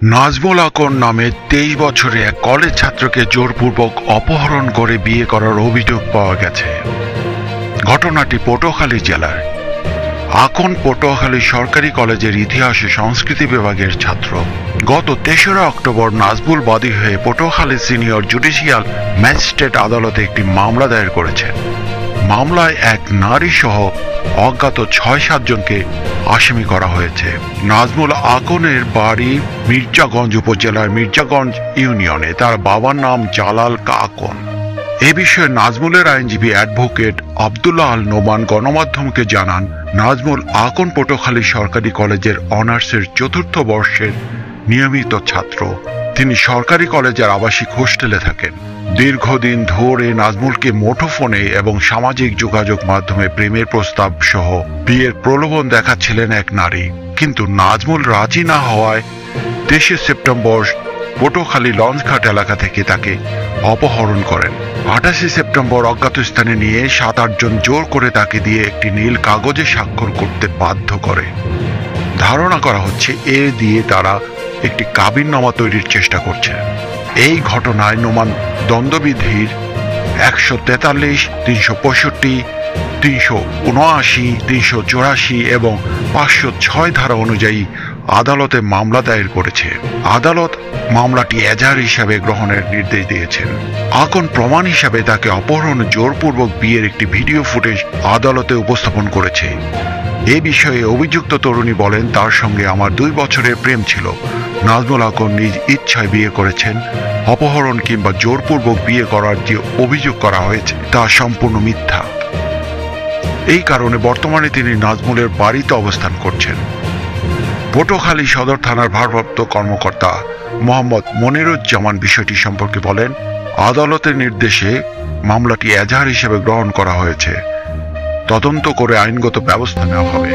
নাজমুল আকন নামে 23 বছরে এক কলেজ ছাত্রকে জোরপূর্বক অপহরণ করে বিয়ে করার অভিযোগ পাওয়া গেছে। ঘটনাটি পটুয়াখালী জেলার। আকন পটুয়াখালী সরকারি কলেজের ইতিহাস ও সংস্কৃতি বিভাগের ছাত্র। গত 3রা অক্টোবর নাজমুল বাদী হয়ে পটুয়াখালী সিনিয়র জুডিশিয়াল ম্যাজিস্ট্রেট আদালতে একটি মামলা দায়ের করেছেন। মামলায় এক নারী সহ অজ্ঞাত 6-7 জনকে আসামি করা হয়েছে। নাজমুল আকনের বাড়ি মির্জাগঞ্জ উপজেলার মির্জাগঞ্জ ইউনিয়নে। তার বাবার নাম জালাল আকন। এ বিষয়ে নাজমুলের আইনজীবী অ্যাডভোকেট আব্দুল্লাহ আল নোমান গণমাধ্যমকে জানান, নাজমুল আকন পটুয়াখালী সরকারি কলেজের অনার্সের 4র্থ বর্ষের নিয়মিত ছাত্র। তিনি সরকারি কলেজের আবাসিক হোস্টেলে থাকেন। দীর্ঘদিন ধরে নাজমুলকে মুঠোফোনে এবং সামাজিক যোগাযোগ মাধ্যমে প্রেমের প্রস্তাব সহ বিয়ের প্রলোভন দেখাচ্ছিলেন এক নারী, কিন্তু নাজমুল রাজি না হওয়ায় 23 সেপ্টেম্বর পটুয়াখালী লঞ্চঘাট এলাকা থেকে তাকে অপহরণ করেন। 28 সেপ্টেম্বর অজ্ঞাত স্থানে নিয়ে 7-8 জন জোর করে তাকে দিয়ে একটি নীল কাগজে স্বাক্ষর করতে বাধ্য করে। ধারণা করা হচ্ছে এ দিয়ে তারা একটি কাবিননামা তৈরির চেষ্টা করছে। এই ঘটনায় নোমান দণ্ডবিধির 143, 365, 379, 384 এবং 506 ধারা অনুযায়ী আদালতে মামলা দায়ের করেছে। আদালত মামলাটি এজাহার হিসাবে গ্রহণের নির্দেশ দিয়েছেন। আকন প্রমাণ হিসাবে তাকে অপহরণ জোরপূর্বক বিয়ের একটি ভিডিও ফুটেজ আদালতে উপস্থাপন করেছে। এ বিষয়ে অভিযুক্ত তরুণী বলেন, তার সঙ্গে আমার 2 বছরের প্রেম ছিল। নাজমুল আকন নিজ ইচ্ছায় বিয়ে করেছেন। অপহরণ কিংবা জোরপূর্বক বিয়ে করার যে অভিযোগ করা হয়েছে তা সম্পূর্ণ মিথ্যা। এই কারণে বর্তমানে তিনি নাজমুলের বাড়িতে অবস্থান করছেন। পটুয়াখালী সদর থানার ভারপ্রাপ্ত কর্মকর্তা মোহাম্মদ মনিরুজ্জামান বিষয়টি সম্পর্কে বলেন, আদালতের নির্দেশে মামলাটি এজাহার হিসেবে গ্রহণ করা হয়েছে। তদন্ত করে আইনগত ব্যবস্থা নেওয়া হবে।